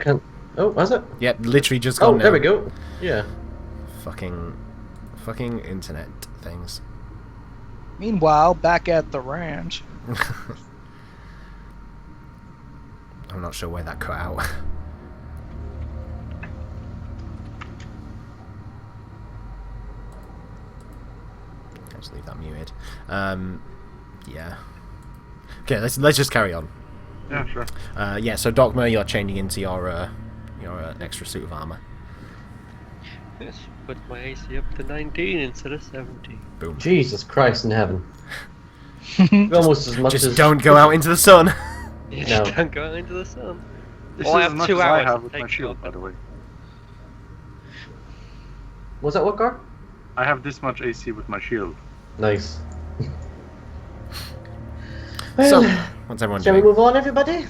can't. Oh, was it? Yep, literally just Oh, gone now. there we go. Yeah. Fucking internet things. Meanwhile, back at the ranch. I'm not sure where that cut out. Let's leave that muted. Yeah. Okay, let's just carry on. Yeah, sure. Yeah, so Dogma, you're changing into your extra suit of armor. Yes, put my AC up to 19 instead of 70. Boom. Jesus Christ in heaven. Almost as much Just as. don't go out into the sun. You No. just don't go out into the sun. This Well, I is have as much 2 as I hours have to with my take shield, shot. by the way. Was that what, Gar? I have this much AC with my shield. Nice. So, Well, what's everyone shall we doing? move on, everybody?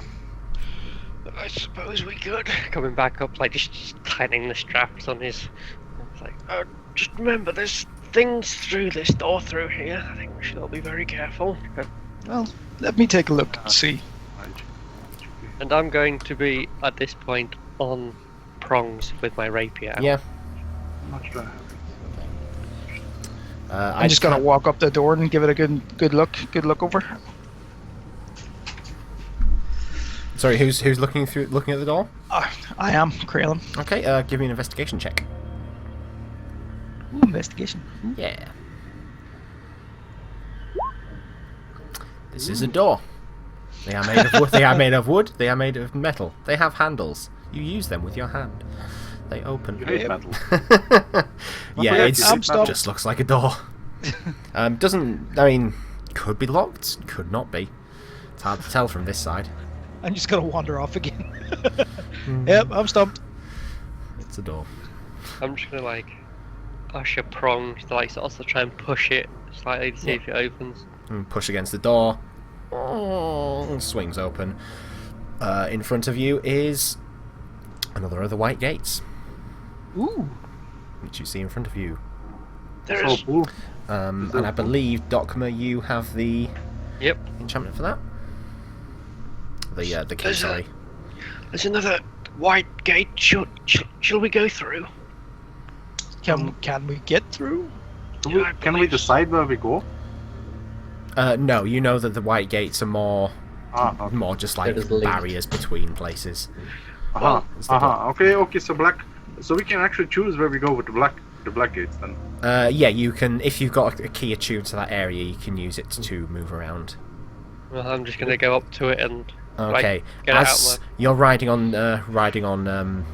I suppose we could. Coming back up, like just tightening the straps on his. It's like, just remember, there's things through this door through here. I think we should all be very careful. Well, let me take a look and see. And I'm going to be at this point on prongs with my rapier. Yeah. Much do I have? I'm just gonna walk up the door and give it a good look over. Sorry, who's looking at the door? I am Kralin. Okay, give me an investigation check. Ooh, investigation. Ooh. Yeah. This is a door. They are made of wood. They are made of wood. They are made of metal. They have handles. You use them with your hand. They open. You hate metal. Yeah, Yeah, it I'm stopped. just looks like a door. Doesn't. I mean, could be locked. Could not be. It's hard to tell from this side. I'm just gonna wander off again. Yep, I'm stumped. It's a door. I'm just gonna like usher prongs to like also try and push it slightly to see if it opens. And push against the door. Oh, swings open. In front of you is another of the white gates, Ooh. which you see in front of you. There So is. cool. And I believe, Dokma, you have the Yep. enchantment for that. The key, There's sorry. There's another white gate. Shall we go through? Can we get through? Can we decide where we go? No, you know that the white gates are more Okay. more just like They're just linked. barriers between places. Okay, so black. So we can actually choose where we go with the black gates then. Yeah, you can, if you've got a key attuned to that area, you can use it to move around. Well, I'm just gonna go up to it and Okay, get it out as of you're riding on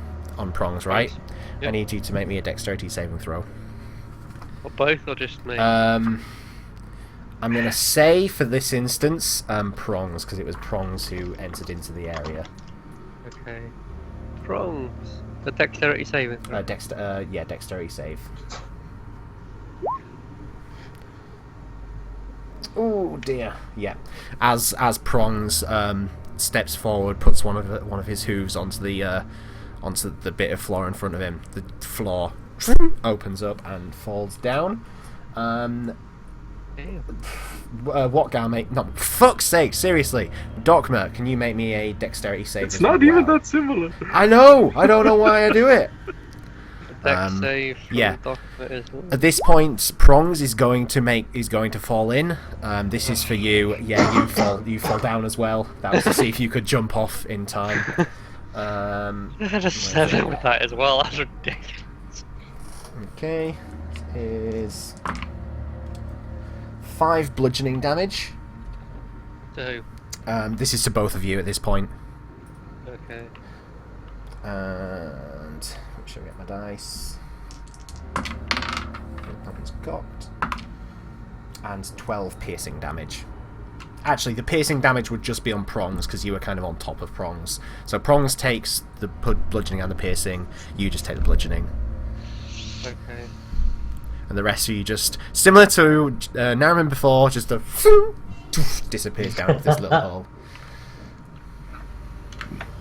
prongs, right? Yep. I need you to make me a dexterity saving throw. or both, or just me. I'm gonna say for this instance, prongs, because it was prongs who entered into the area. Okay. Prongs. The dexterity saving. throw. Yeah, dexterity save. Oh dear. Yeah. As prongs steps forward, puts one of his hooves onto the bit of floor in front of him. The floor opens up and falls down. What guy, mate? No, fuck's sake! Seriously, Dokma, can you make me a dexterity save? It's as not well? even that similar. I know. I don't know why I do it. Dex save. From yeah. Document as well. At this point, prongs is going to fall in. This is for you. Yeah, you fall down as well. That was to see if you could jump off in time. I had a 7 with that as well. That's ridiculous. Okay, is 5 bludgeoning damage. So, This is to both of you at this point. okay. And make sure I get my dice. That one's got. And 12 piercing damage. Actually, the piercing damage would just be on prongs because you were kind of on top of prongs. So prongs takes the bludgeoning and the piercing. You just take the bludgeoning. Okay. And the rest of you just, similar to Naraman before, just disappears down into this little hole.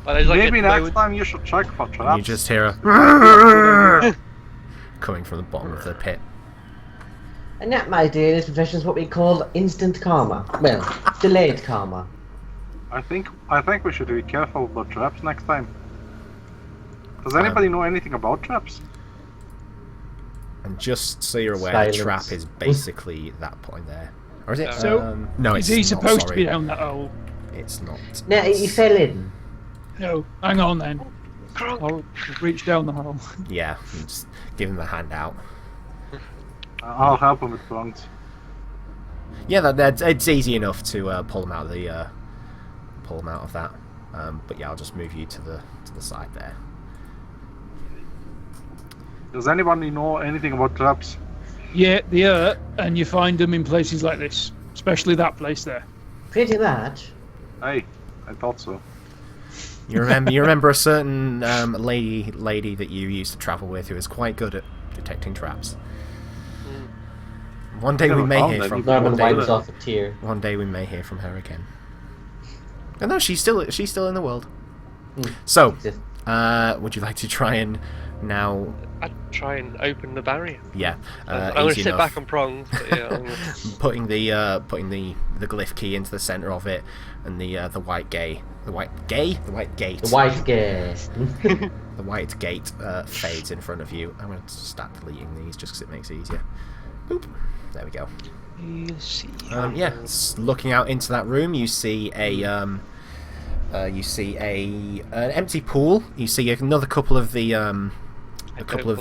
Well, there's like Maybe a next moment- time you should check for And traps. you just hear a coming from the bottom of the pit. And that, my dear, in this profession is what we call instant karma. Well, delayed karma. I think we should be careful about traps next time. Does anybody know anything about traps? And just so you're aware, Silence. the trap is basically that point there. Or is it? So, no, Is it's he not, supposed to sorry. be down that hole? It's not. No, he fell in. No. Hang on then. Kronk. I'll reach down the hole. Yeah, and just give him the hand out. I'll help him with prongs. Yeah, it's easy enough to pull him out of the that. But yeah, I'll just move you to the side there. Does anybody know anything about traps? Yeah, they are, and you find them in places like this, especially that place there. Pretty much. Hey, I thought so. You remember a certain lady that you used to travel with who is quite good at detecting traps. One day we Never may found hear any. from. Norman One day, wipes off a tear. one day we may hear from her again. Oh, no, she's still in the world. So, Exist. would you like to try and now? I'd try and open the barrier. Yeah, I'm going to easy sit enough. back on prongs. But yeah, I'm gonna... Putting the glyph key into the center of it, and the white gate. The white gate. The white gate. The white gate fades in front of you. I'm going to start deleting these just because it makes it easier. Boop. There we go. You'll see. Looking out into that room, you see an empty pool. You see another couple of the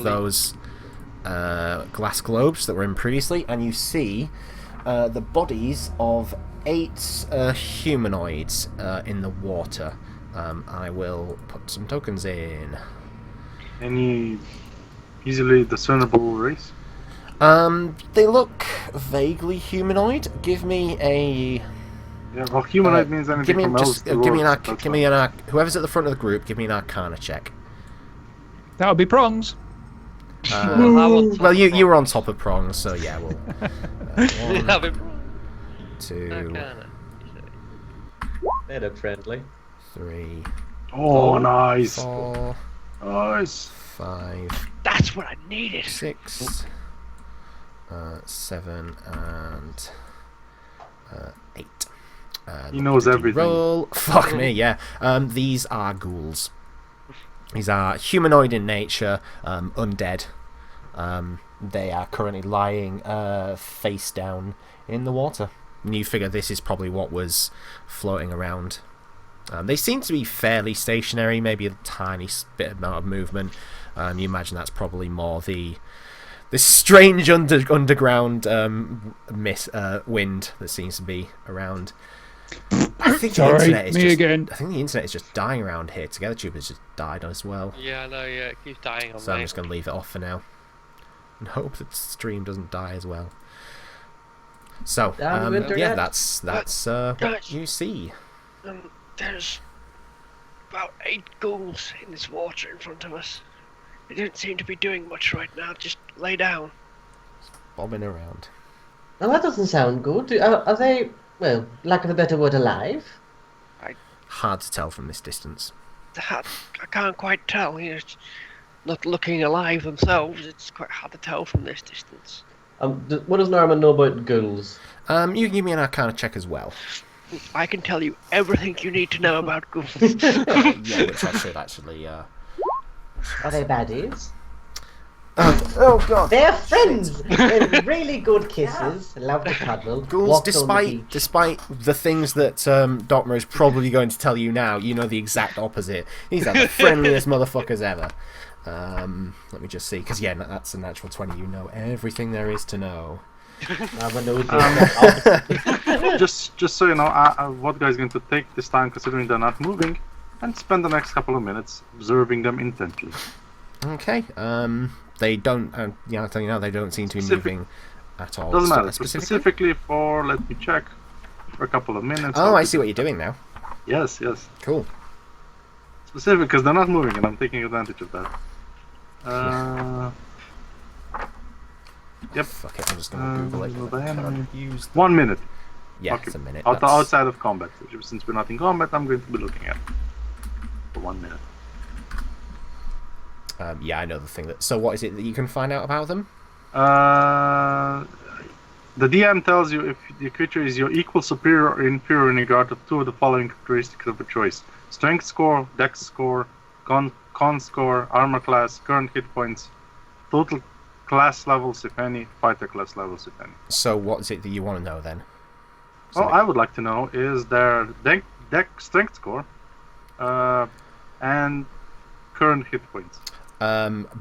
those glass globes that were in previously, and you see the bodies of 8 humanoids in the water. I will put some tokens in. Any easily discernible race? They look vaguely humanoid. Give me a. Yeah, well, humanoid means anything Give me from elves to give me an whoever's at the front of the group. Give me an Arcana check. That would be prongs. Well, you were on top of prongs, so yeah. Well, Have 1, it 2, Arcana. They look friendly. 3, Oh, nice. 4, Nice. 5, That's what I needed. 6, 7, and 8. He knows everything. Roll. Fuck me, yeah. These are ghouls. These are humanoid in nature, undead. They are currently lying face down in the water. And you figure this is probably what was floating around. They seem to be fairly stationary, maybe a tiny bit amount of movement. You imagine that's probably more this strange underground wind that seems to be around. I think the internet is again. I think the internet is just dying around here. Together Tube has just died as well. Yeah, I know. Yeah, it keeps dying on So me. I'm just going to leave it off for now. And hope that the stream doesn't die as well. So, Down the internet. yeah, that's what Guys. you see. There's about 8 ghouls in this water in front of us. They don't seem to be doing much right now. Just lay down. Bobbing around. Now that doesn't sound good. Are they, well, lack of a better word, alive? Hard to tell from this distance. I can't quite tell. You know, not looking alive themselves. It's quite hard to tell from this distance. What does Norman know about ghouls? You can give me an Arcana check as well. I can tell you everything you need to know about ghouls. Yeah, which I should actually. Are they baddies? Oh god. They're friends! They're really good kisses. Love to cuddle. Ghouls, walk on the beach. despite the things that Docmer is probably going to tell you now, you know the exact opposite. These are the friendliest motherfuckers ever. Let me just see, because yeah, that's a natural 20. You know everything there is to know. Just so you know, what guy's going to take this time, considering they're not moving, and spend the next couple of minutes observing them intently. Okay. They don't. I'll tell you now, they don't seem to be moving at all. Doesn't matter. Specifically? Specifically for, let me check, for a couple of minutes. Oh, I see what you're doing now. Yes, yes. Cool. Specific, because they're not moving, and I'm taking advantage of that. Yep. Fuck it, I'm just gonna Google it. Will they Can't use. 1 minute. Yeah, Okay. it's a minute. Outside of combat. Since we're not in combat, I'm going to be looking at for 1 minute. Yeah, I know the thing that. So, what is it that you can find out about them? The DM tells you if the creature is your equal, superior, or inferior in regard to 2 of the following characteristics of a choice: strength score, dex score, con score, armor class, current hit points, total class levels, if any, fighter class levels, if any. So what is it that you want to know then? Well, I would like to know is their deck strength score and current hit points.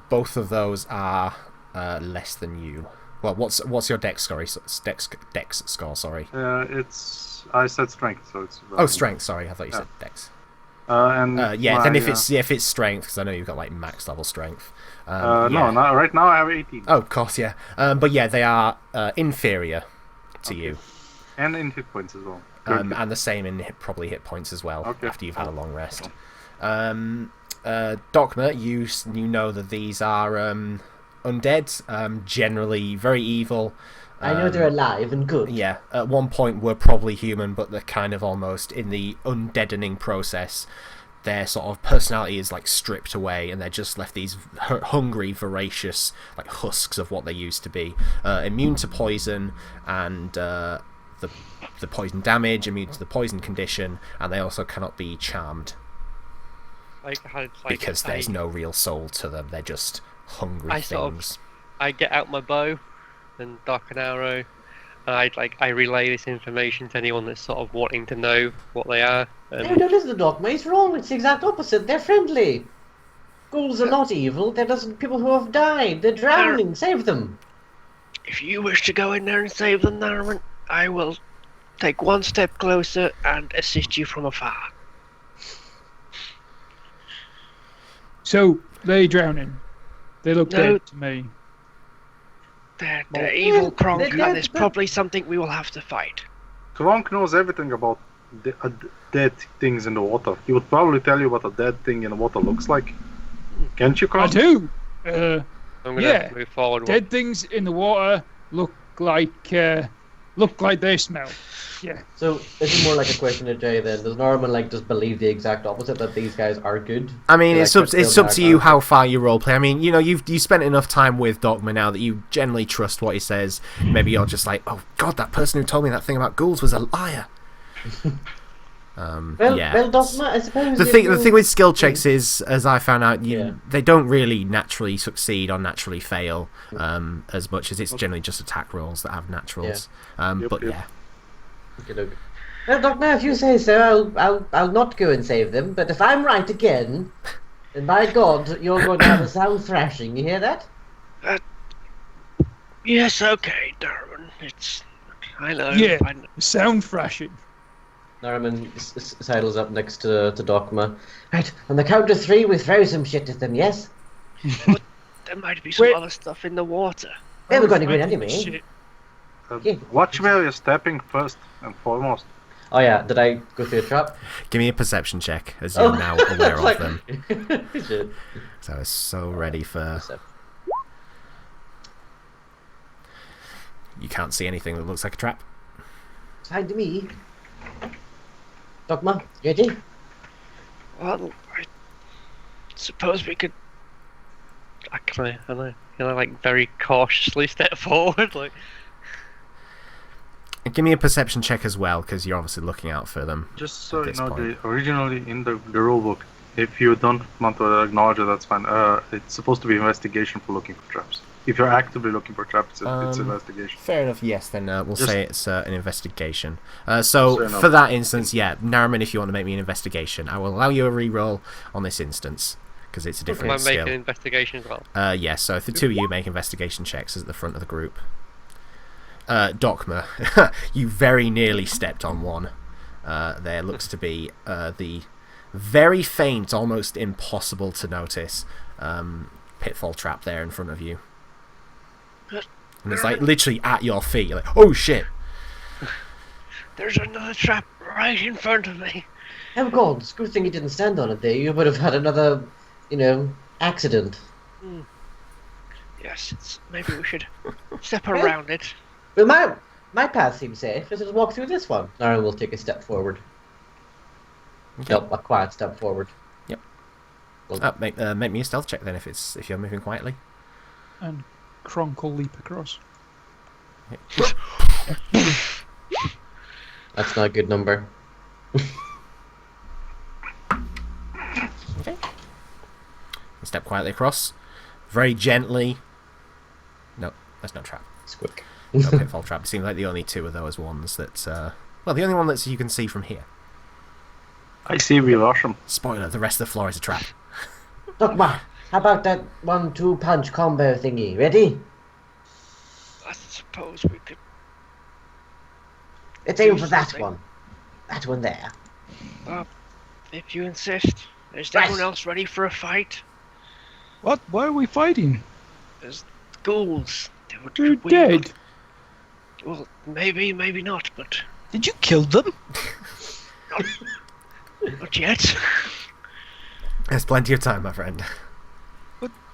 Both of those are less than you. Well, what's your dex score? Dex score, sorry. I said strength, so it's. Oh, strength. Sorry, I thought you said dex. Then if it's strength, because I know you've got like max level strength. No, not right now. I have 18. Oh, of course, yeah. But yeah, they are inferior to you. And in hit points as well. And the same in probably hit points as well. Okay. After you've had a long rest. Dogma, you know that these are undead, generally very evil. I know they're alive and good. Yeah, at one point were probably human, but they're kind of almost in the undeadening process. Their sort of personality is like stripped away, and they're just left these hungry, voracious, like husks of what they used to be. Immune to poison and the poison damage, immune to the poison condition, and they also cannot be charmed. Because there's no real soul to them. They're just hungry things. I get out my bow and dock an arrow, and I relay this information to anyone that's sort of wanting to know what they are. No, listen to Dogma. He's wrong. It's the exact opposite. They're friendly. Ghouls are not evil. They're just people who have died. They're drowning. Save them. If you wish to go in there and save them, Narman, I will take one step closer and assist you from afar. So, they drowning. They look dead to me. They're evil Kronk, and it's probably something we will have to fight. Kronk knows everything about dead things in the water. He would probably tell you what a dead thing in the water looks like. Can't you, Kronk? I do. I'm gonna move forward. Dead things in the water look like they smell. Yeah. So this is more like a question to Jay then. Does Norman just believe the exact opposite, that these guys are good? I mean, it's up to you how far you roleplay. I mean, you spent enough time with Dogma now that you generally trust what he says. Maybe you're just like, oh god, that person who told me that thing about ghouls was a liar. Well, Dogma, I suppose the thing with skill checks is, as I found out, they don't really naturally succeed or naturally fail as much as it's generally just attack rolls that have naturals. Okay, well, Dogma, if you say so, I'll not go and save them. But if I'm right again, then by God, you're going to have a sound thrashing. You hear that? Yes, okay, Darwin. I know. Yeah, sound thrashing. Norman sidles up next to Dogma. Right, on the count of 3, we throw some shit at them, yes? But there might be some other stuff in the water. They were going to go in anyway. Watch where you're stepping first and foremost. Oh yeah, did I go through a trap? Give me a perception check, as you're now aware of them. Shit. So I was so ready for... You can't see anything that looks like a trap. Behind me. Dogma, you ready? Well, I suppose we could... Can I very cautiously step forward? Give me a perception check as well, because you're obviously looking out for them. Just so you know, originally in the rulebook, if you don't want to acknowledge it, that's fine. It's supposed to be investigation for looking for traps. If you're actively looking for traps, it's investigation. Fair enough, yes, then we'll say it's an investigation. So for that instance, Naraman, if you want to make me an investigation, I will allow you a reroll on this instance, because it's a different skill. Am I making an investigation as well? Yes, so if the two of you make investigation checks at the front of the group. Dogma, you very nearly stepped on one. There looks to be the very faint, almost impossible to notice pitfall trap there in front of you. And it's literally at your feet. You're like, oh shit! There's another trap right in front of me. Oh God, it's a good thing you didn't stand on it there. You would have had another, accident. Yes, maybe we should step around it. Well, my path seems safe. Let's just walk through this one. Nara will take a step forward. Okay. Nope, a quiet step forward. Yep. Make me a stealth check then if you're moving quietly. And Kronk will leap across. That's not a good number. Okay. step quietly across, very gently. No, that's not a trap. Squeak. No pitfall trap. It seems like the only two of those ones that. Well, the only one that you can see from here. I see we lost him. Spoiler: the rest of the floor is a trap. Dogma, how about that 1-2 punch combo thingy? Ready? I suppose we could. Let's aim for Do that something. one. That one there. If you insist. Is Right. everyone else ready for a fight? What? Why are we fighting? There's ghouls. They're dead. Well, maybe not, but Did you kill them? not yet. There's plenty of time, my friend.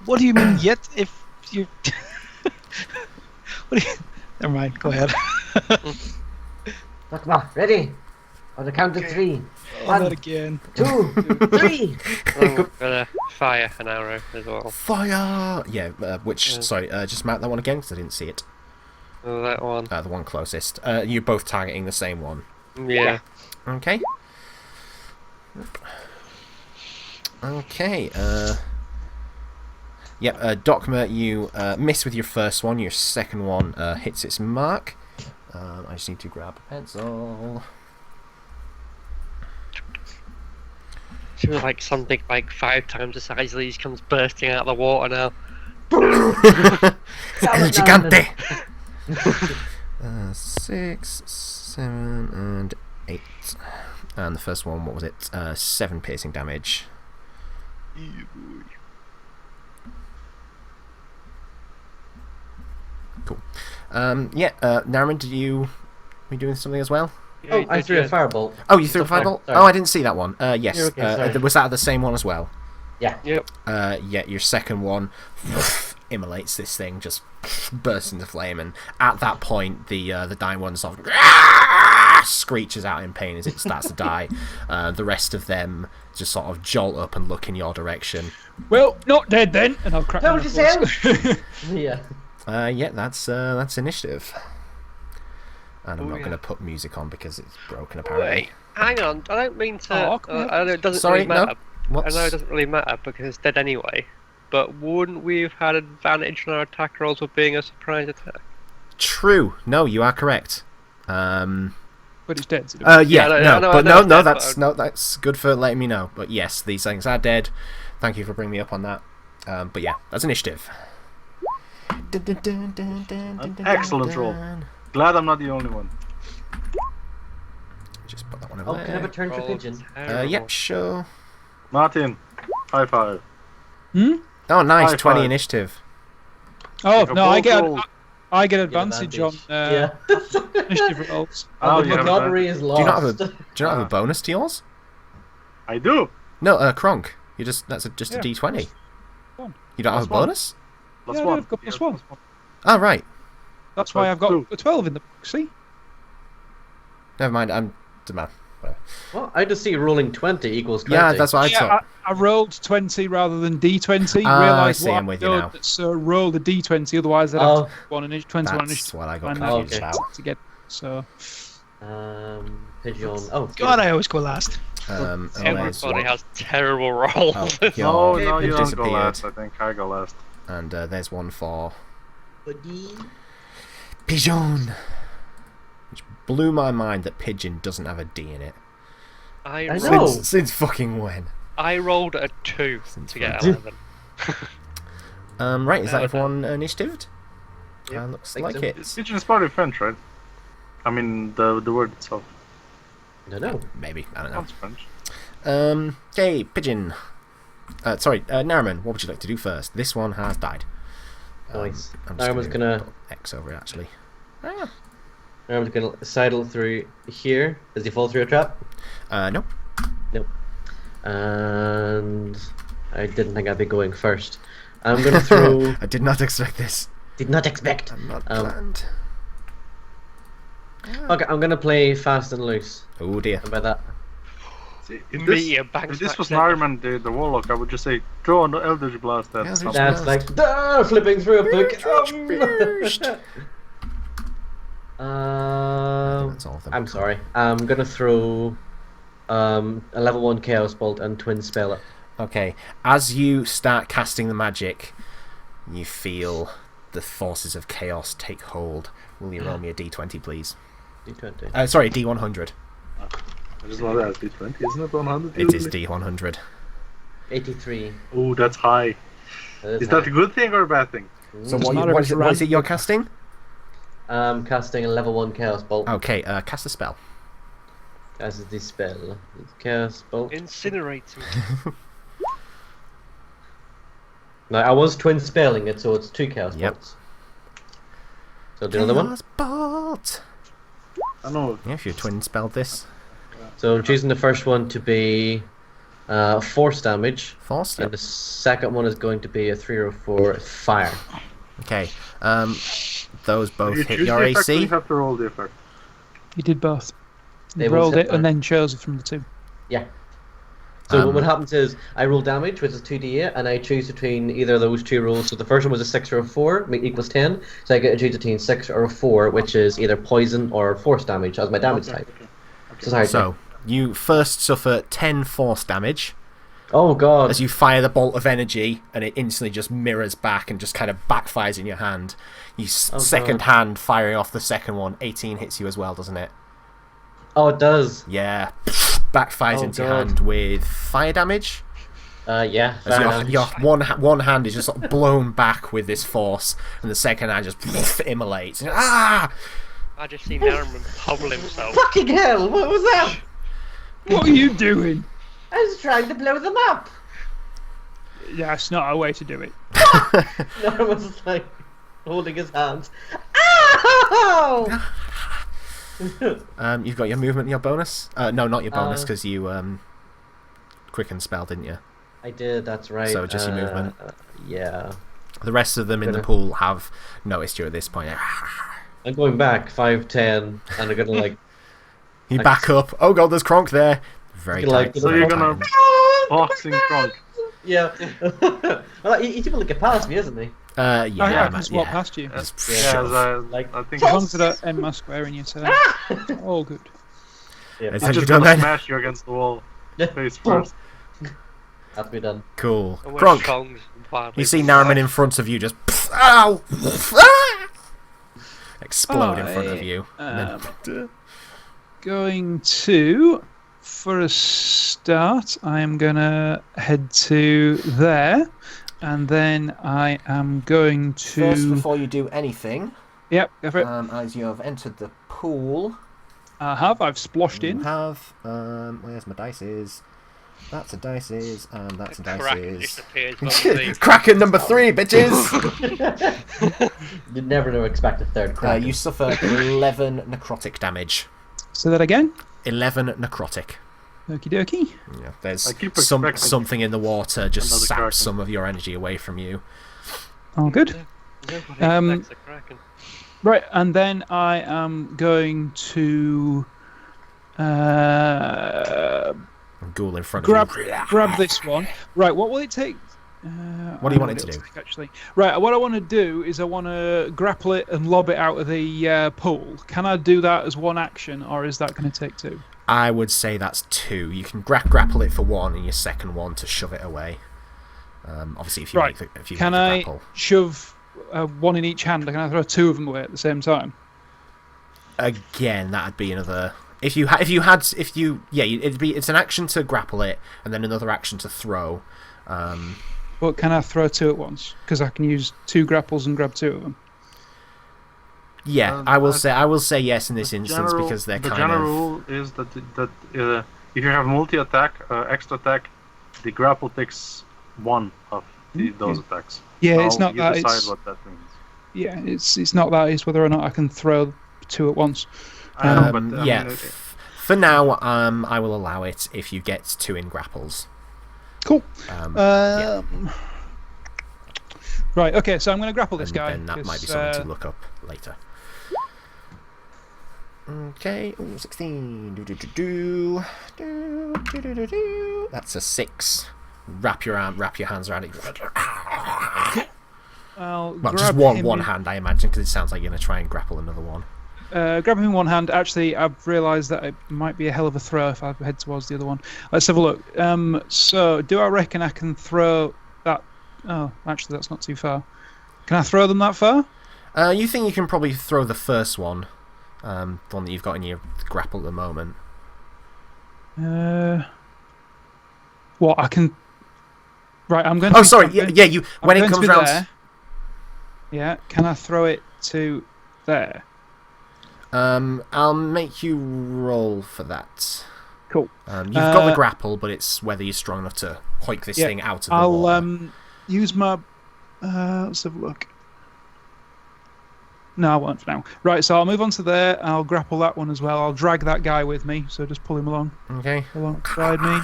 What do you mean yet? If you, what do you? Never mind. Go ahead. Dogma, ready? On the count of 3. Oh, not 1, again. 2, 3. I'm gonna fire an arrow as well. Fire! Yeah, which... Sorry, just mark that one again, because I didn't see it. Oh, that one. The one closest. You're both targeting the same one. Yeah. Okay. Okay, Docma, you miss with your first one. Your second one hits its mark. I just need to grab a pencil. She was like something like 5 times the size of these comes bursting out of the water now. El Gigante! 6, 7, and 8. And the first one, what was it? 7 piercing damage. Cool. Nariman, were you doing something as well? Oh, I threw a firebolt. Oh, you threw a Sorry, fireball? sorry. Oh, I didn't see that one. Yes. You're okay, sorry. Was that the same one as well? Yeah. Yep. Yeah, your second one immolates this thing, just bursts into flame, and at that point, the dying one sort of screeches out in pain as it starts to die. The rest of them just sort of jolt up and look in your direction. Well, not dead then, and I'll crack. Told my you knuckles. so. Yeah. Yeah, that's initiative. And I'm Oh, not yeah. going to put music on because it's broken apparently. Wait, hang on. I don't mean to. Oh, come on. I know it doesn't Sorry, really matter. no. I know it doesn't really matter because it's dead anyway. But wouldn't we have had advantage on our attack rolls with being a surprise attack? True. No, you are correct. But it's dead. So Yeah, I know but it's dead, that's good for letting me know. But yes, these things are dead. Thank you for bringing me up on that. But yeah, that's initiative. An excellent roll. Glad I'm not the only one. Just put that one over Oh, there. can I have a turn for Rolled pigeon? terrible. Yep, sure. Martin, high five. Oh, nice, High 20 five. initiative. Oh If a no, I bolt get rolls- advantage on Yeah. initiative rolls. Oh, the you have lottery is Do you not lost. have a bonus to yours? I do. No, Kronk. You just a Yeah. D20. One. You don't have a Plus one. bonus? Plus Yeah, one. I've got plus Yeah, one. Oh, right. That's why I've got Two. a 12 in the book. See? Never mind. I'm the man. Whatever. Well, I just see rolling 20 equals 20. Yeah, that's what I thought. I rolled 20 rather than D20. Ah, I Realised see, what I'm with you done, now. So roll the D20. Otherwise, I'd Oh. have to 21 That's initiative. what I got and confused okay. about. to get. So Pigeon. Oh, God, I always go last. And there's Everybody one. has terrible rolls. Oh, No, your- no, you you've don't go disappeared. last. I think I go last. And there's one for Buddy. Pigeon. Which blew my mind that Pigeon doesn't have a D in it. I I rolled, know. Since fucking when? I rolled a 2 Since to get when? 11. Right, is that No, everyone initiatived? Yep, Looks think like so. it. Pigeon is part of French, right? I mean, the word itself. I don't know. Maybe, I don't know. Sounds French. Okay, Pigeon. Sorry, Nariman, what would you like to do first? This one has died. Nice. I'm just Nariman's gonna put X over it, actually. I'm just gonna sidle through here. Does he fall through a trap? Nope. Nope. And I didn't think I'd be going first. I'm gonna throw. I did not expect this. Did not expect. I'm not Um, planned. Okay, I'm gonna play fast and loose. Oh dear. And by that, See, Meteor bangs if this back was down. Naruman, the warlock, I would just say, throw an Eldritch Blast at Eldritch something. that's Blast. like flipping through a book. Burst. That's all of them. I'm sorry. I'm gonna throw a level 1 Chaos Bolt and Twin Spell it. Okay. As you start casting the magic, you feel the forces of chaos take hold. Will you roll me a d20, please? D20. Sorry, d100. I just want to ask D20, isn't it 100? It is d100. 83. Oh, that's high. Is that a good thing or a bad thing? So It's what not is a it you're casting? I'm casting a level 1 Chaos Bolt. Okay, cast a spell. As is the spell. Chaos Bolt. Incinerating. Now, I was twin spelling it, so it's 2 Chaos Yep. Bolts. So the other one. Chaos bolt. I know. Yeah, if you twin spelled this. So I'm choosing the first one to be force damage, Force, and yep. the second one is going to be a 3 or 4 fire. Okay. Those both You hit choose your the effect, or AC. you have to roll the effect. You did both. They You both rolled hit it and mine. then chose it from the two. Yeah. So Um, what happens is I roll damage, which is 2d8, and I choose between either of those two rolls. So the first one was a 6 or a 4, equals 10. So I get to choose between 6 or a 4, which is either poison or force damage as my damage type. So sorry. So, you first suffer 10 force damage Oh god. as you fire the bolt of energy, and it instantly just mirrors back and just kind of backfires in your hand. You second God. hand firing off the second one. 18 hits you as well, doesn't it? Oh, it does. Yeah. Backfires Oh, into your God. hand with fire damage. Yeah. As fair your, enough. your one hand is just sort of blown back with this force, and the second hand just immolates. Ah! I just seen Aaron pummel himself. Fucking hell! What was that? What are you doing? I was trying to blow them up. That's not a way to do it. No, I was just like holding his hands. Ow! You've got your movement and your bonus? No, not your bonus, Uh, because you quicken spell, didn't you? I did. That's right. So just your movement. Yeah. The rest of them in the Gonna- pool have noticed you at this point. I'm going back 5, 10, and I'm gonna like. You back up. Oh god, there's Kronk there. Very Like- tight. So very you're gonna tight. boxing trunk. Yeah. Well, he's able to get past me, isn't he? Yeah, Oh, yeah, I man, can swap yeah. past you. Just Yeah, shove. I think As long as I end my square in your turn. All good. Yeah. It's- I'm Have you just done gonna that? smash you against the wall. Yeah. Face first. That's me done. Cool. And we're Kronk, songs wildly you see precise. Nariman in front of you just ow! Ah! Explode in front of you. And then- Going to, for a start, I am going to head to there. And then I am going to... First, before you do anything, Yep, go for it. as you have entered the pool, I've splashed you in. have where's my dices? That's a dices, and that's a Kraken dices. disappears from the Kraken number 3, bitches! You'd never know expect a third crack. You suffer 11 necrotic damage. Say that again. 11 necrotic. Okie dokie. Yeah, there's I keep some expecting something in the water just another saps Kraken. some of your energy away from you. All good. Nobody Um, expects a Kraken. Right, and then I am going to Ghoul in front grab of you. grab this one. Right, what will it take? What do you want it to do? Actually, right. What I want to do is I want to grapple it and lob it out of the pool. Can I do that as one action, or is that going to take 2? I would say that's 2. You can grapple it for 1, and your second one to shove it away. Obviously, if you Right. make the, if you Can make the I grapple. shove one in each hand? Can I throw 2 of them away at the same time? Again, that'd be another. It's an action to grapple it, and then another action to throw. But can I throw 2 at once? Because I can use 2 grapples and grab 2 of them. Yeah, I will say yes in this instance because they're the kind general of. rule is that if you have multi-attack, extra attack, the grapple takes 1 of those attacks. Yeah, Now it's not you that. decide It's, what that means. yeah, it's not that. It's whether or not I can throw 2 at once. I know, but I yeah, mean, for now, I will allow it if you get 2 in grapples. Cool. Yeah. Right. Okay. So I'm going to grapple this And guy. then that might be 'cause, something to look up later. Okay, ooh, 16. That's a 6. Wrap your hands around it. I'll Well, grab just him one in- hand, I imagine, because it sounds like you're going to try and grapple another one. grab him in one hand. Actually, I've realised that it might be a hell of a throw if I head towards the other one. Let's have a look. So, do I reckon I can throw that? Oh, actually, that's not too far. Can I throw them that far? You think you can probably throw the first one, the one that you've got in your grapple at the moment. What I can? Right, I'm going. Oh, sorry. Yeah. You when it comes round. There. Yeah. Can I throw it to there? I'll make you roll for that. Cool. You've got the grapple, but it's whether you're strong enough to hoik this thing out of the water. I'll use my. Let's have a look. No, I won't for now. Right, so I'll move on to there. I'll grapple that one as well. I'll drag that guy with me, so just pull him along. Okay. Alongside me.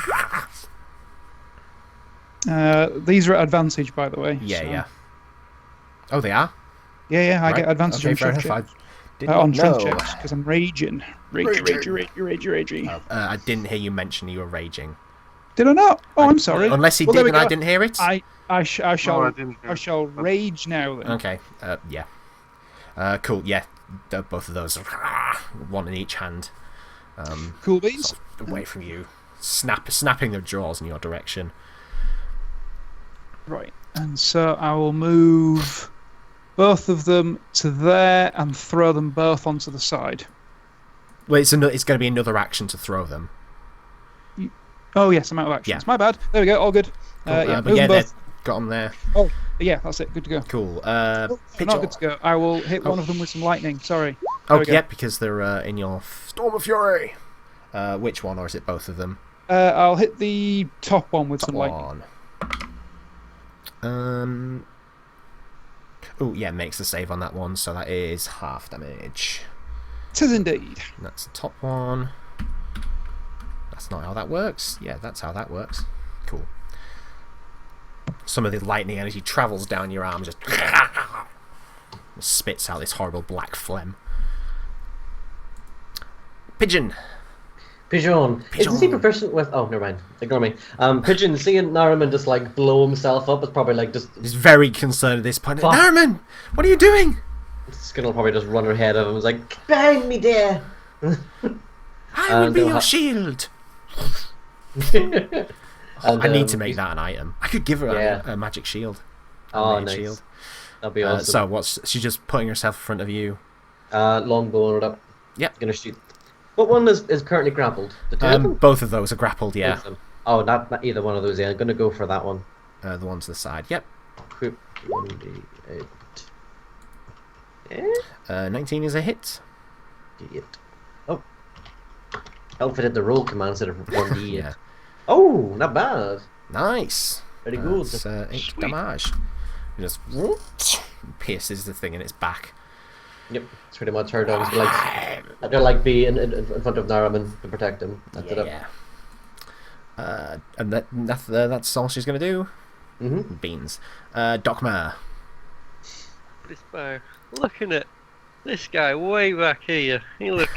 These are at advantage, by the way. Yeah, so. yeah. Oh, they are? Yeah, I Right. get advantage Okay, on fair strength enough. checks. I didn't On know. strength checks, because I'm raging. Raging. I didn't hear you mention you were raging. Did I not? Oh, I'm sorry. Unless he Well, there did we and I go. didn't hear it? I I shall didn't hear I shall rage now then. Okay, yeah. Cool, yeah. Both of those. One in each hand. Cool beans. Sort of away from you. Snapping their jaws in your direction. Right, and so I will move both of them to there and throw them both onto the side. Well, it's going to be another action to throw them. Oh yes, I'm out of actions. Yeah. My bad. There we go. All good. Cool. Yeah, But move yeah, them they've both. got them there. Oh, yeah, that's it. Good to go. Cool. Oh, Pitch not on. good to go. I will hit one of them with some lightning. Sorry. Oh, we go. yeah, because they're in your Storm of Fury. Which one, or is it both of them? I'll hit the top one with some lightning. One. Oh, yeah, makes the save on that one, so that is half damage. 'Tis indeed. And that's the top one. That's not how that works. Yeah, that's how that works. Cool. Some of the lightning energy travels down your arm, just spits out this horrible black phlegm. Pigeon. Pigeon. Isn't he proficient with... Oh, never mind. Ignore me. Pigeon, seeing Nariman just, like, blow himself up is probably, like, just... He's very concerned at this point. Fuck. Nariman, what are you doing? Skin will probably just run ahead of him. It's like, behind me there! I will be they'll your ha- shield. And, I need to make that an item. I could give her Yeah. a magic shield. A Oh, mage nice. shield. That'd be awesome. So what's she's just putting herself in front of you? Longbow up. Yep. Gonna shoot. What one is currently grappled? The two of them? Both of those are grappled. Both Yeah. of them. Oh, not either one of those. Yeah, I'm gonna go for that one. The one to the side. Yep. Quick 1d8. Yeah. 19 is a hit. Idiot. Oh. Outfitted the roll command instead of 1d8. Yeah. Oh, not bad. Nice. Very good. That's 8 Sweet. damage. He just pierces the thing in its back. Yep, it's pretty much her dogs. They're like be in front of Naraman to protect him. That's it. Yeah. And that's all she's gonna do. Mm-hmm. Beans. Docma. This bow. Looking at this guy way back here. He looks.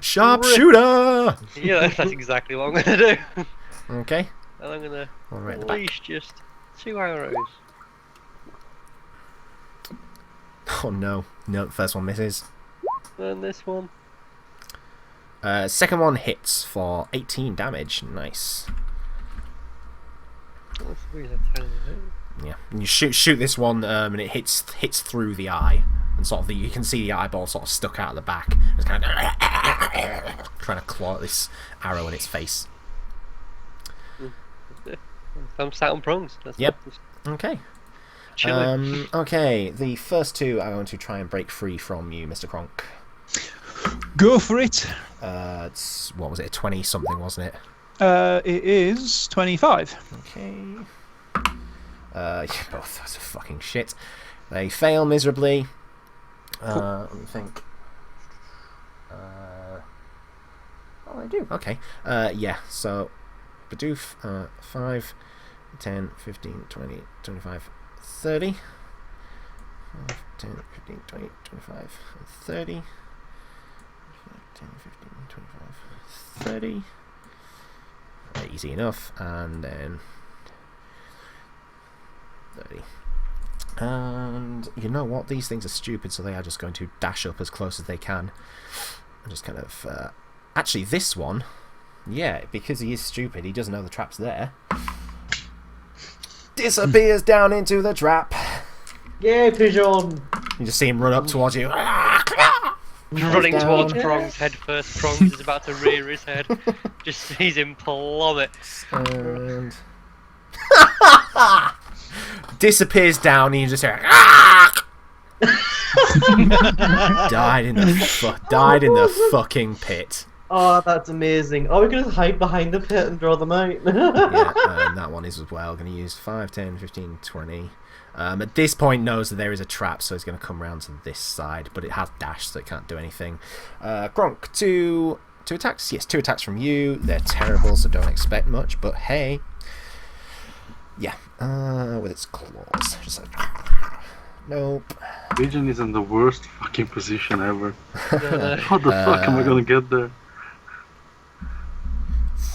Sharpshooter. Yeah, that's exactly what I'm gonna do. Okay. And I'm gonna All right. The back. unleash just 2 arrows. Oh no. No, the first one misses. And this one. Second one hits for 18 damage. Nice. What's the reason I'm telling you? Yeah. And you shoot this one, and it hits through the eye, and sort of you can see the eyeball sort of stuck out of the back. It's kind of trying to claw at this arrow in its face. I'm sat on prongs. That's Yep. just Okay. chilling. Okay. The first two are going to try and break free from you, Mr. Kronk. Go for it. What was it? 20 something, wasn't it? It is 25. Okay. Yeah, both those are fucking shit. They fail miserably. Let me think. Oh, I do. Okay. Yeah, so Bidoof, 5, 10, 15, 20, 25, 30. 5, 10, 15, 20, 25, 30. 5, 10, 15, 25, 30. Easy enough. And then 30. And you know what? These things are stupid, so they are just going to dash up as close as they can. And just kind of... Actually, this one... Yeah, because he is stupid, he doesn't know the trap's there. Disappears down into the trap. Yay, Pigeon! You just see him run up towards you. Running down. towards Prongs head first. Prongs is about to rear his head. Just sees him plummet. And... disappears down, and you just hear... died in the fucking pit. Oh, that's amazing. Oh, we're going to hide behind the pit and draw them out. Yeah, and that one is as well. Going to use 5, 10, 15, 20. At this point knows that there is a trap, so he's going to come round to this side, but it has dash, so it can't do anything. Gronk, two attacks? Yes, 2 attacks from you. They're terrible, so don't expect much, but hey. Yeah, with its claws. Just like... Nope. Pigeon is in the worst fucking position ever. How the fuck am I gonna get there?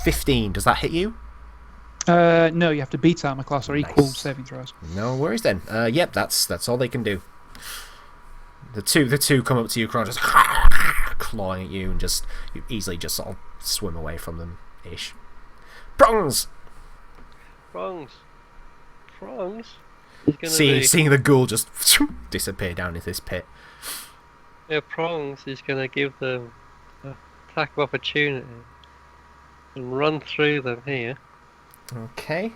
15, does that hit you? No, you have to beat armor class or equal Nice. saving throws. No worries then. Yep, that's all they can do. The two come up to you, just clawing at you, and you easily just sort of swim away from them ish. Prongs! Prongs. He's gonna Seeing the ghoul just disappear down into this pit. Yeah, Prongs is gonna give them an attack of opportunity and run through them here. Okay.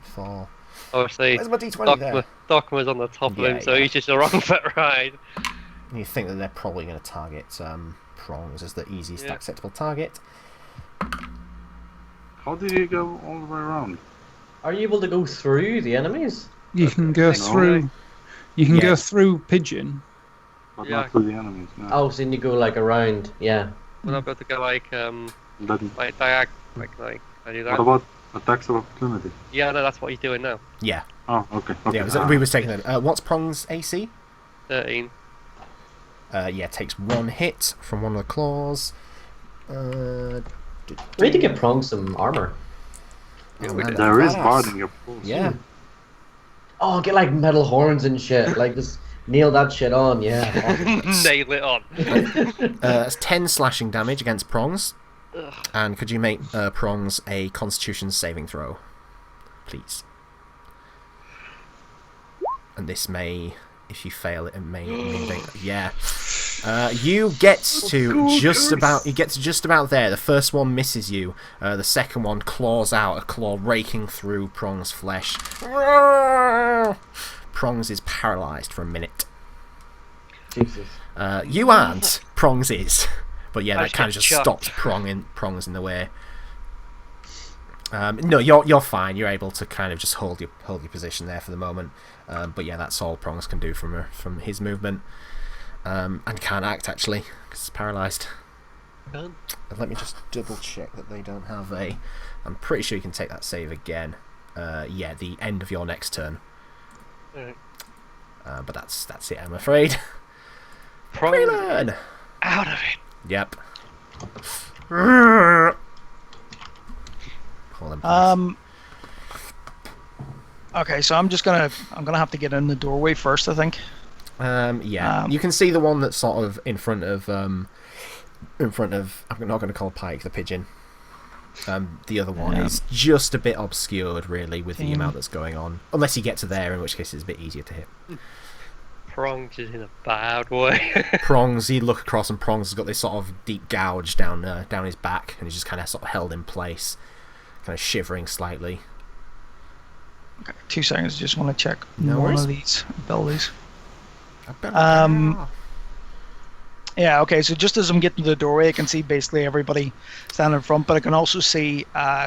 For Obviously, where's my d20 there? Dogma's on the top of him, so yeah. he's just a wrong foot ride. You think that they're probably going to target Prongs as the easiest acceptable target. How did you go all the way around? Are you able to go through the enemies? You can go through. You can go through Pigeon. But Yeah. not through the enemies. No. Oh, so then you go like around, yeah. We're not about to go like Then, diag, like I do that. what about attacks of opportunity? Yeah, no, that's what he's doing now. Yeah. Oh, okay. Yeah, we was taking that. What's Prong's AC? 13. Yeah, takes 1 hit from one of the claws. We need to get Prong some armor. Yeah, we did. There is Badass. bard in your pools. Yeah. Oh, get like metal horns and shit. Like just nail that shit on, yeah. Nail it on. That's 10 slashing damage against Prongs. Ugh. And could you make Prongs a Constitution saving throw, please? And this may, if you fail it, may mean that, yeah. You get to just about there. The first one misses you. The second one claws out, a claw raking through Prong's flesh. Prongs is paralysed for a minute. Jesus. You aren't. Prongs is. But yeah, I that kind of just just get stops Prongs in the way. No, you're fine. You're able to kind of just hold your position there for the moment. But yeah, that's all Prongs can do from his movement. And can't act actually because it's paralysed. Done. Let me just double check that they don't have a. I'm pretty sure you can take that save again. Yeah, the end of your next turn. Alright. But that's it. I'm afraid. Prongs Relearn. out of it. Yep. Hold on, please. Okay, so I'm gonna have to get in the doorway first, I think. Yeah, you can see the one that's sort of in front of. I'm not going to call Pike the pigeon. The other one is just a bit obscured, really, with the amount that's going on. Unless you get to there, in which case it's a bit easier to hit. Prongs is in a bad way. Prongs, you look across, and Prongs has got this sort of deep gouge down his back, and he's just kind of sort of held in place, kind of shivering slightly. Okay, 2 seconds. Just want to check No one worries. of these abilities. Um, Yeah, okay, so just as I'm getting to the doorway, I can see basically everybody standing in front, but I can also see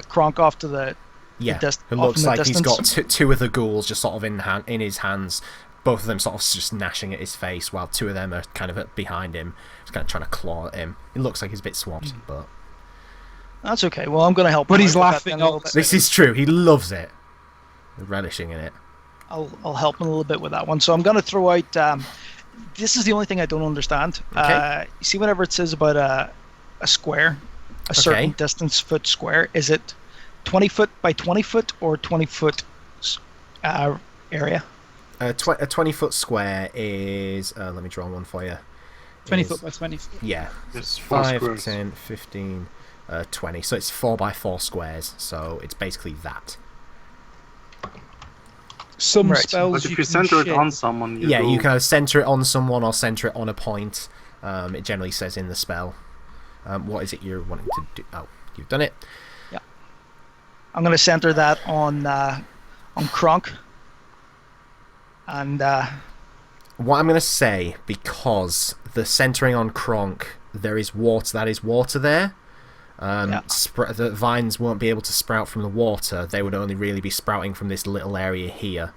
Kronk off to the Yeah, it it looks like he's got distance. two of the ghouls just sort of in his hands, both of them sort of just gnashing at his face, while 2 of them are kind of behind him, just kind of trying to claw at him. It looks like he's a bit swamped, but That's okay. Well, I'm going to help. But him he's out with that laughing then a little all bit. this is true. He loves it, relishing in it. I'll help him a little bit with that one. So I'm going to throw out. This is the only thing I don't understand. Okay. You see, whenever it says about a square, a certain distance foot square, is it 20 foot by 20 foot or 20 foot area? A 20-foot square is... let me draw one for you. 20 Is- foot by 20 foot. Yeah. It's It's 4 5, squares. 10, 15, 20. So it's 4 by 4 squares. So it's basically that. Some Right. spells But if you you can center it shape. on someone, Yeah, go, you can either center it on someone or center it on a point. It generally says in the spell. What is it you're wanting to do? Oh, you've done it. I'm going to center that on Kronk. And What I'm going to say, because the centering on Kronk, there is water. That is water there. Yeah. The vines won't be able to sprout from the water. They would only really be sprouting from this little area here,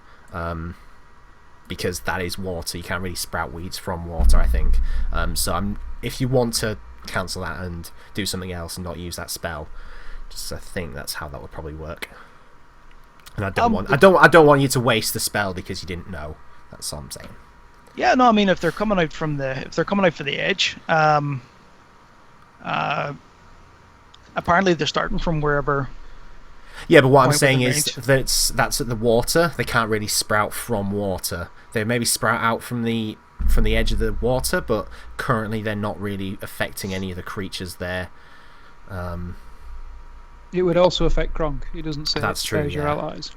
because that is water. You can't really sprout weeds from water, I think. If you want to cancel that and do something else and not use that spell, I think that's how that would probably work. And I don't want you to waste the spell because you didn't know. That's all I'm saying. yeah, no, I mean if they're coming out for the edge, apparently they're starting from wherever. Yeah, but what I'm Point saying within is range. that's at the water. They can't really sprout from water. They maybe sprout out from the edge of the water, but currently they're not really affecting any of the creatures there. It would also affect Kronk. He doesn't say That's it true, spares your yeah. allies.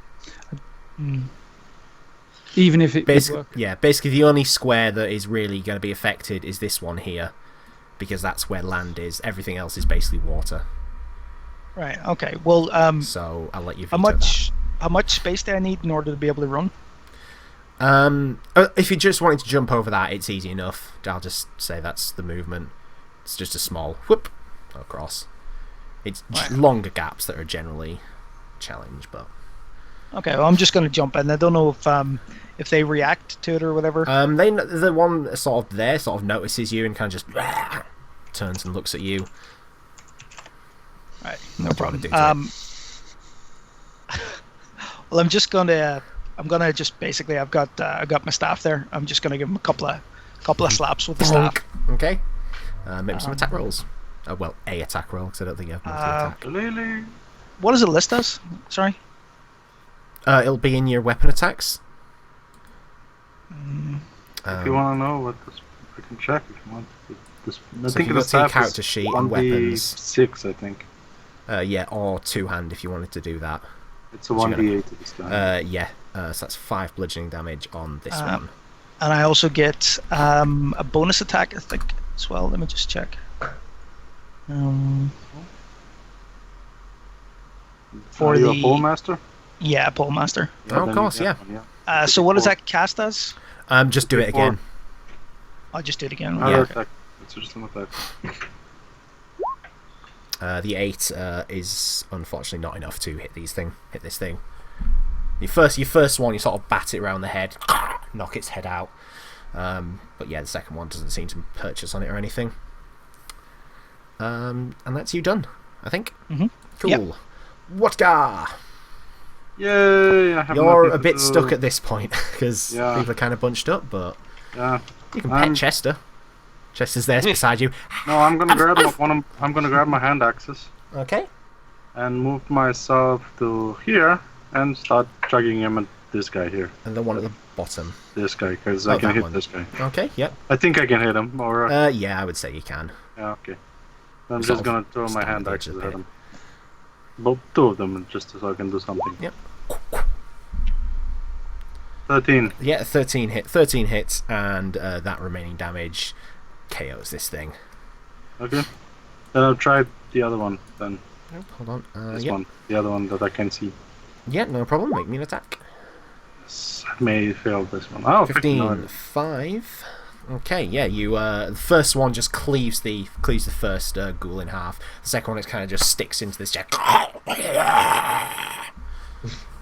Even if it would work. Basically the only square that is really going to be affected is this one here, because that's where land is. Everything else is basically water. Right. Okay. Well, So I'll let you how veto much space do I need in order to be able to run? that. If you're just wanting to jump over that, it's easy enough. I'll just say that's the movement. It's just a small whoop across. It's Right. longer gaps that are generally a challenge, but Okay. Well, I'm just going to jump in. I don't know if they react to it or whatever. the one sort of there sort of notices you and kind of just turns and looks at you. Right. No What do you want problem. to do to it? Well, I'm gonna just basically I've got my staff there. I'm just gonna give him a couple of slaps with the staff. Okay. Maybe some attack rolls. Well, a attack roll, because I don't think you have multi-attack. Lily. What does it list as? Sorry. It'll be in your weapon attacks. If you want to know what this, I can check if you want. I if think you the go to your staff character is sheet and weapons. 1d6, I think. Yeah, or two-hand if you wanted to do that. It's a So you're 1d8 this time. Yeah, so that's 5 bludgeoning damage on this Um, one. And I also get a bonus attack, I think, as well. Let me just check. For Are you the a pole master? yeah, pole master. Oh, of then course, you yeah. get one, So what does that cast as? Just do it before. again. I'll just do it again. Another Okay. attack. It's just an attack. The 8 is unfortunately not enough to hit this thing. Your first one, you sort of bat it around the head, knock its head out. But yeah, the second one doesn't seem to purchase on it or anything. And that's you done, I think. Mhm. Cool. Yep. Whatga? Yay! I have You're nothing a to bit do. stuck at this point because Yeah. people are kind of bunched up, but Yeah. you can pet Um, Chester. Chester's there beside you. No, I'm gonna grab I'm gonna grab my hand axes Okay. and move myself to here and start chugging him at this guy here. And the one at the bottom. This guy, because Oh, I can that hit one. this guy. Okay, yep. I think I can hit him, or Yeah, I would say you can. yeah, okay. I'm Sort just of gonna throw my stand hand at the edge axes of the at pit. him. Both two of them, just so I can do something. Yep. 13. Yeah, 13 hits, and that remaining damage KOs this thing. Okay. Then I'll try the other one. Then Oh, hold on. this Yep. one, the other one that I can see. Yeah, no problem. Make me an attack. I may fail this one. Oh, 15, 5. Okay, yeah, you the first one just cleaves the first ghoul in half. The second one, it kind of just sticks into this jet,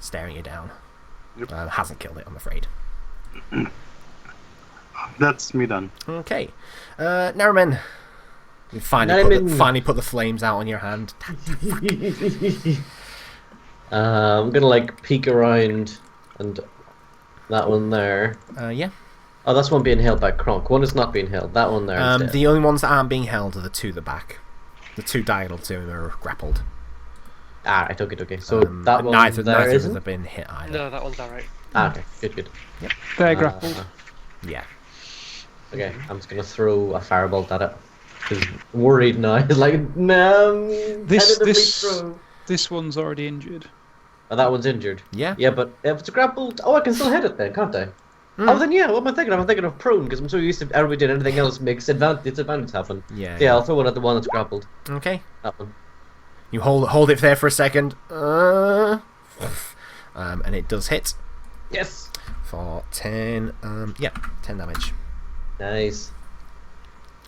staring you down. Yep. Hasn't killed it, I'm afraid. That's me done. Okay, Nariman, you finally put the flames out on your hand. I'm gonna like peek around, and that one there. Yeah. Oh, that's one being held by Kronk. One is not being held. That one there. Instead. The only ones that aren't being held are the two at the back. The two diagonal to him are grappled. Right, okay. So that one neither there of them isn't. have been hit either. No, that one's alright. Okay, good. They're grappled. Yeah. Okay, I'm just gonna throw a firebolt at it. Because I'm worried now. It's like, no, tentatively throw. This one's already injured. Oh, that one's injured. Yeah. Yeah, but if it's grappled, I can still hit it then, can't I? Oh, then yeah, what am I thinking? I'm thinking of prone, because I'm so used to everybody doing anything else makes disadvantage happen. Yeah. So yeah, I'll throw one at the one that's grappled. Okay. That one. You hold it there for a second. And it does hit Yes! for 10. 10 damage. Nice.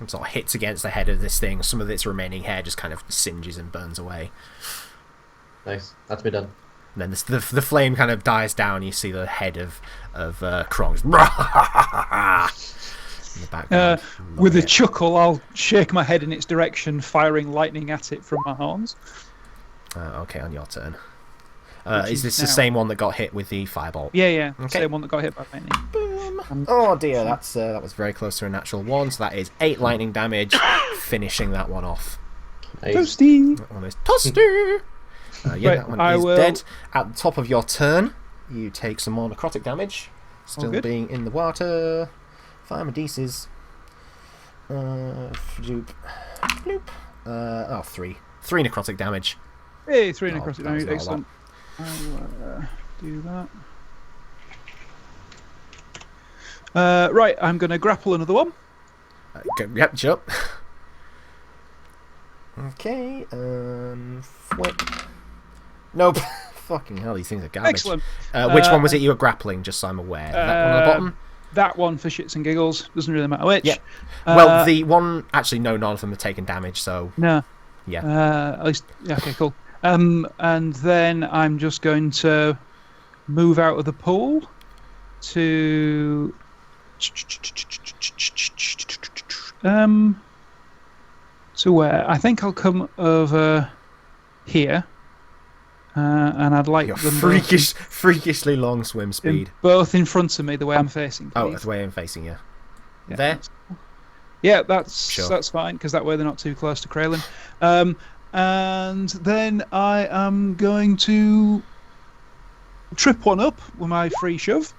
It sort of hits against the head of this thing. Some of its remaining hair just kind of singes and burns away. Nice. That's me done. And then the flame kind of dies down. You see the head of Krong's in the background. With a chuckle, I'll shake my head in its direction, firing lightning at it from my horns. Okay, on your turn. Which Is this now. the same one that got hit with the firebolt? Yeah. Okay. Same one that got hit by lightning. Boom. Oh dear, that was very close to a natural 1. So that is 8 lightning damage, finishing that one off. Nice. Toasty! That one is toasty. Right, that one I is will- dead. At the top of your turn, you take some more necrotic damage. Still good. being in the water. 5 Medices. Floop. Bloop. 3. 3 necrotic damage. Hey, 3 Oh, necrotic that was damage. not a Excellent. I'll do that. Right, I'm going to grapple another one. Yep, jump. Okay, flip. Nope. Fucking hell, these things are garbage. Excellent. Which one was it you were grappling, just so I'm aware? That one on the bottom? That one for shits and giggles. Doesn't really matter which. Yeah. Well, the one... Actually, no, none of them are taking damage, so... No. Yeah. At least... Yeah, okay, cool. And then I'm just going to move out of the pool to... To where? I think I'll come over here. And I'd like Your them freakishly long swim speed. both in front of me, the way I'm facing. Oh, please. that's the way I'm facing you. Yeah, There? Yeah, that's Sure. that's fine because that way they're not too close to Kraylin. And then I am going to trip one up with my free shove.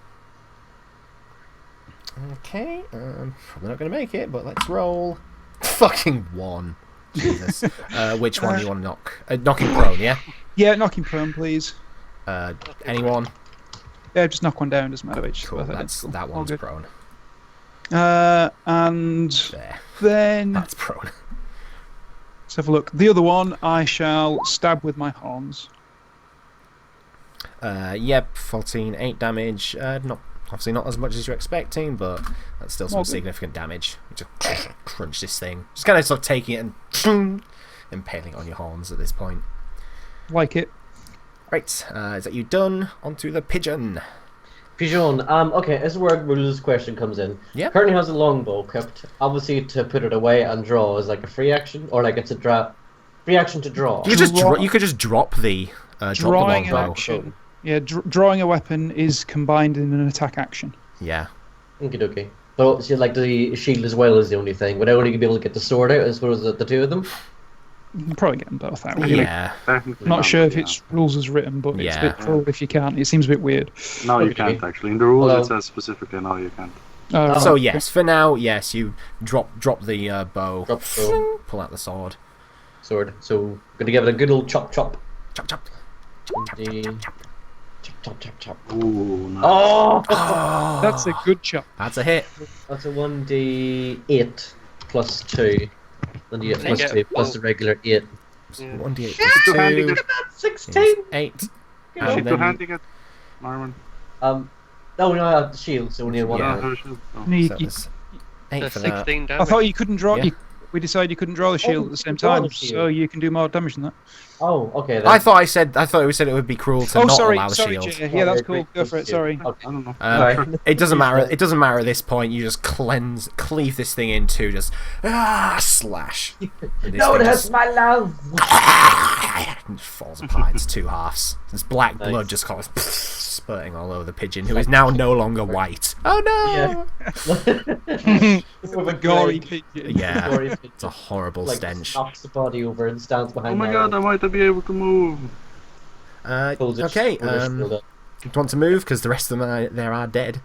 Okay, probably not going to make it, but let's roll. Fucking 1. Jesus. Which one do you want to knock? Knocking prone, yeah? Yeah, knock him prone, please. Anyone? Yeah, just knock one down. Doesn't matter which. Cool, that All one's good. prone. And There. then That's prone. let's have a look. The other one, I shall stab with my horns. Yep, 14, 8 damage. Not obviously not as much as you're expecting, but that's still some All good. significant damage. You just crunch this thing. Just kind of sort of taking it and impaling it on your horns at this point. Like it. Right, is that you done? Onto the pigeon. Pigeon, okay, this is where Rule's question comes in. Yeah. Currently has a longbow equipped. Obviously, to put it away and draw is like a free action, or like it's a free action to draw. You could just drop the Drawing an longbow. action. Yeah, drawing a weapon is combined in an attack action. Yeah. Okie dokie. But see, like the shield as well is the only thing. Would I only be able to get the sword out as well as the two of them? You can probably get them both out. Yeah. Technically, Not sure if yeah. it's rules as written, but it's a Yeah. bit cool if you can't. It seems a bit weird. No, you Okay. can't actually. In the rules, Hello. it says specifically no, you can't. Oh, So okay. yes, for now, yes, you drop the bow, Drop the bow. pull out the sword, Sword. So, gonna give it a good old chop chop. chop chop. Chop chop chop. Ooh, nice. Oh! That's a good chop. That's a hit. That's a 1d8 plus 2. 1d8 plus Yeah. 2 plus the regular 8. Yeah. 1d8 Two plus handing 2 it. 16! is 8. Yeah. Is And she then- two-handing it, Marvin? No, I have the shield, so we need one. Yeah. hand. her shield. Oh. You- So you- that's 8 So for that. 16 damage. I thought you couldn't draw. Yeah. We decided you couldn't draw the shield at the same draw the time, shield. so you can do more damage than that. Oh, okay then. I thought we said it would be cruel to Oh, not sorry, allow the sorry, shield. Jay. Yeah, that's Yeah, cool. great, Go for it. thank you. Sorry. I don't know. Sorry. It doesn't matter. It doesn't matter at this point. You just cleave this thing in two, just slash. And this No, thing that's just my love! and falls apart into two halves. This black Nice. blood just kind of spurting all over the pigeon, who is now no longer white. Oh no! With A gory pigeon. Yeah, Gory it's a horrible like, stench. knocks the body over and stands behind Oh my Mara. god, I might be able to move. Pulls it- Okay. pulls his shield up. you want to move? Because the rest of them are dead.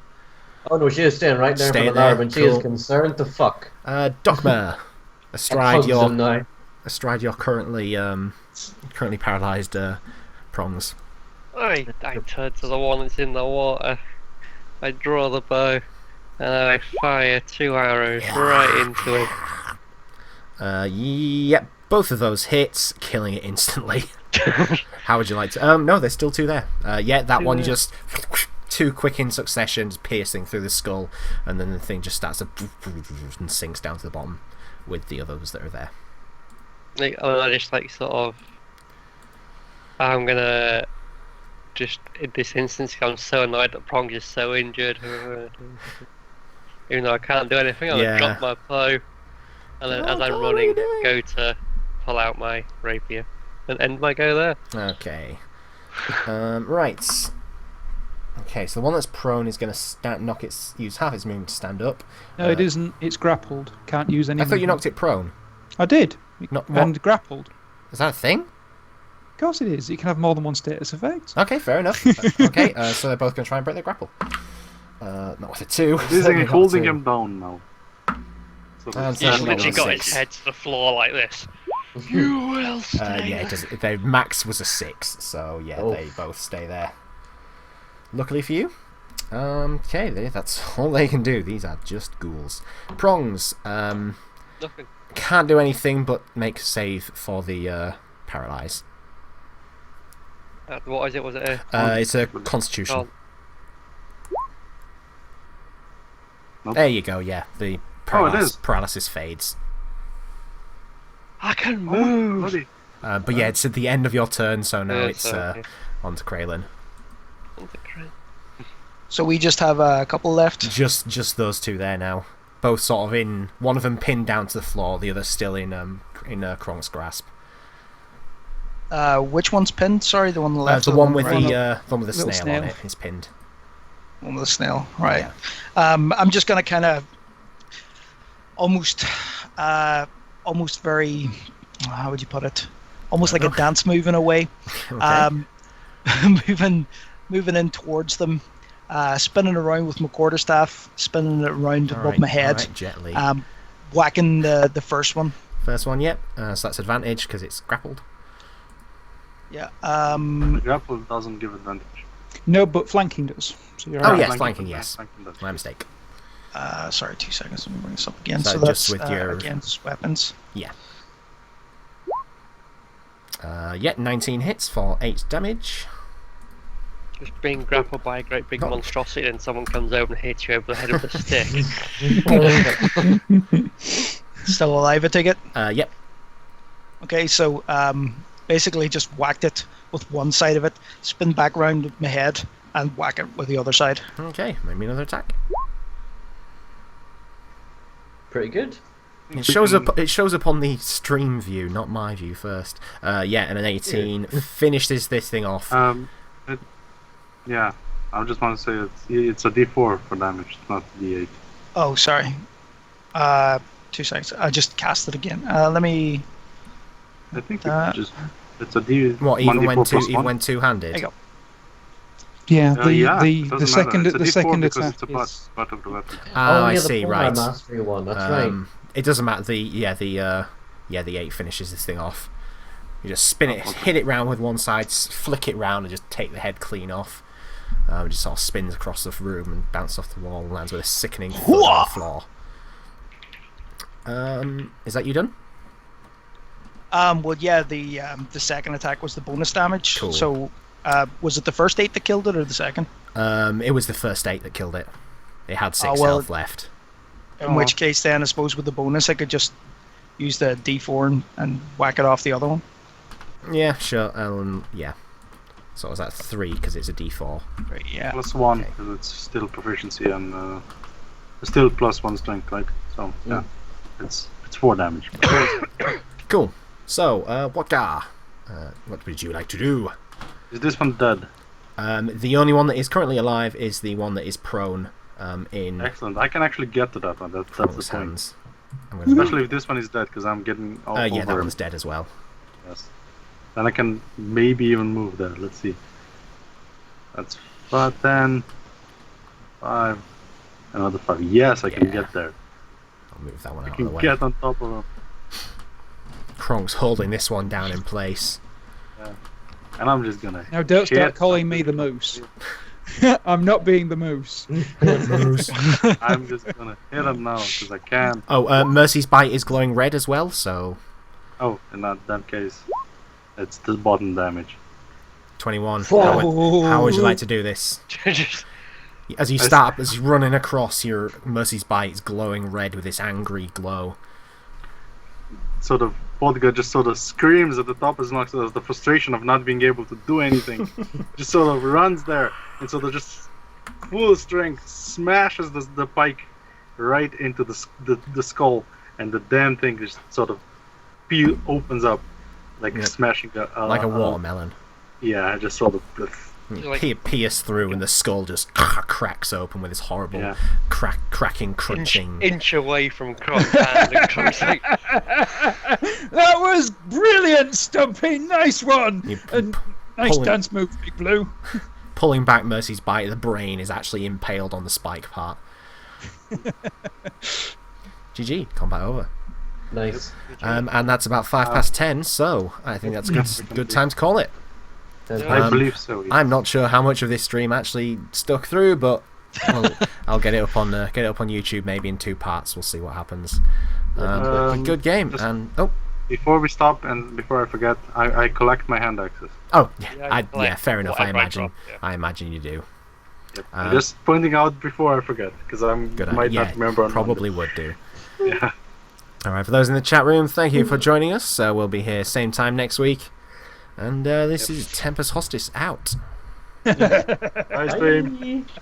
Oh no, she is staying right there Staying for the larva, there, and she is cool. concerned to fuck. Dogma, Hugs him now. astride your currently paralysed prongs. I turn to the one that's in the water. I draw the bow, and I fire 2 arrows right into it. Yep, both of those hits, killing it instantly. How would you like to? No, there's still 2 there. Yeah, that one you just 2 quick in succession, piercing through the skull, and then the thing just starts to and sinks down to the bottom with the others that are there. I just sort of. I'm gonna. Just in this instance, I'm so annoyed that Prong is so injured. Even though I can't do anything, I'm gonna drop my bow, and then as I'm running, go to pull out my rapier and end my go there. Okay. Right. Okay, so the one that's prone is going to use half its movement to stand up. No, it isn't. It's grappled. Can't use any. I thought you knocked it prone. I did. And grappled. Is that a thing? Of course it is. You can have more than one status effect. Okay, fair enough. Okay, so they're both going to try and break their grapple. Not with a 2. Holding him down now. So He's literally got his head to the floor like this. You will stay. Yeah, it does. Their max was a 6, so yeah, they both stay there. Luckily for you. Okay, that's all they can do. These are just ghouls. Prongs. Nothing. Can't do anything but make a save for the paralyze. What is it? Was it it's a constitution. Oh. Nope. There you go, yeah. The paralysis fades. I can move! But yeah, it's at the end of your turn, so now it's okay. on to Kraylin. So we just have a couple left? Just those 2 there now. Both sort of in... One of them pinned down to the floor, the other still in Krong's grasp. Which one's pinned? Sorry, the one on the left. The one with right? the one with the snail snail on it is pinned. One with the snail, right. Yeah. I'm just going to kind of almost very, how would you put it? Almost like a dance move in a way. Okay. Moving in towards them, spinning around with my quarterstaff, spinning it around above my head, right, gently. whacking the first one. First one, yep. So that's advantage because it's grappled. Yeah. The grapple doesn't give advantage. No, but flanking does. So you're Oh right. yes, flanking, yes. does. My mistake. Sorry, 2 seconds. Let me bring this up again. So So just that's with your- against weapons. Yeah. 19 hits for 8 damage. Just being grappled by a great big monstrosity, and someone comes over and hits you over the head with a stick. Still alive, I take it? Yep. Okay, so basically just whacked it with one side of it, spin back round with my head, and whack it with the other side. Okay, maybe another attack. Pretty good. It shows up on the stream view, not my view first. Yeah, and an 18 finishes this thing off. Yeah, I just want to say it's a D4 for damage, not D8. Oh, sorry. 2 seconds. I just cast it again. Let me... I think it's a D. What, even 1d4 when two-handed? There you go. Yeah, it the doesn't second matter. It's a D4 second because attack it's a is... part of the weapon. Ah, I yeah, see. the Right. mastery one. That's right. It doesn't matter. The 8 finishes this thing off. You just spin it, hit it round with one side, flick it round, and just take the head clean off. It just sort of spins across the room and bounces off the wall and lands with a sickening thud on the floor. Is that you done? Well, yeah, the second attack was the bonus damage. Cool. So, was it the first 8 that killed it, or the second? It was the first 8 that killed it. It had 6 well, health left. In which case, then, I suppose with the bonus, I could just use the D4 and whack it off the other one. Yeah, sure. Yeah. So was that 3 because it's a D4? Right, yeah. +1 because it's still proficiency and still +1 strength, right? So yeah, it's 4 damage. Cool. So, Wodgar, what would you like to do? Is this one dead? The only one that is currently alive is the one that is prone in Excellent. I can actually get to that one. That's the Crow's point. hands. I'm gonna Especially if this one is dead, because I'm getting yeah, that over him. one's dead as well. Yes. Then I can maybe even move there. Let's see. That's But then 5, another 5. Yes, I can Yeah. get there. I'll move that one I out of the can way. get on top of him. Kronk's holding this one down in place. And I'm just gonna. Now, don't start hit calling me the something. moose. I'm not being the moose. I'm just gonna hit him now because I can. Oh, Mercy's bite is glowing red as well, so Oh, in that case, it's the bottom damage. 21. Whoa. How would you like to do this? Just As you're running across, your Mercy's bite is glowing red with this angry glow. Sort of, Vodka just sort of screams at the top of his lungs as the frustration of not being able to do anything. Just sort of runs there and sort of just full strength smashes the pike right into the skull, and the damn thing just sort of opens up like Yeah. smashing Like a watermelon. Yeah, just sort of. Like- Pierce through, and the skull just cracks open with this horrible Yeah. cracking, crunching. inch away from Kronk's hand and Kronk's like, That was brilliant, Stumpy. Nice one. You And nice pulling- dance move, Big Blue. Pulling back Mercy's bite, the brain is actually impaled on the spike part. GG, combat over. Nice. And that's about 10, so I think that's a good time to call it. Sounds Yeah. I Um, believe so. Yeah. I'm not sure how much of this stream actually stuck through, but I'll get it up on YouTube maybe in 2 parts. We'll see what happens. But good game, just- and Before we stop and before I forget, I collect my hand axes. yeah, fair enough. I whatever I imagine, drop, yeah. I imagine you do. Yep. Uh, Just pointing out before I forget, because I Good might idea. not remember. on Probably would do. Monday. Yeah. All right, for those in the chat room, thank you for joining us. We'll be here same time next week, and this is Tempest Hostis out. Bye, stream. Bye.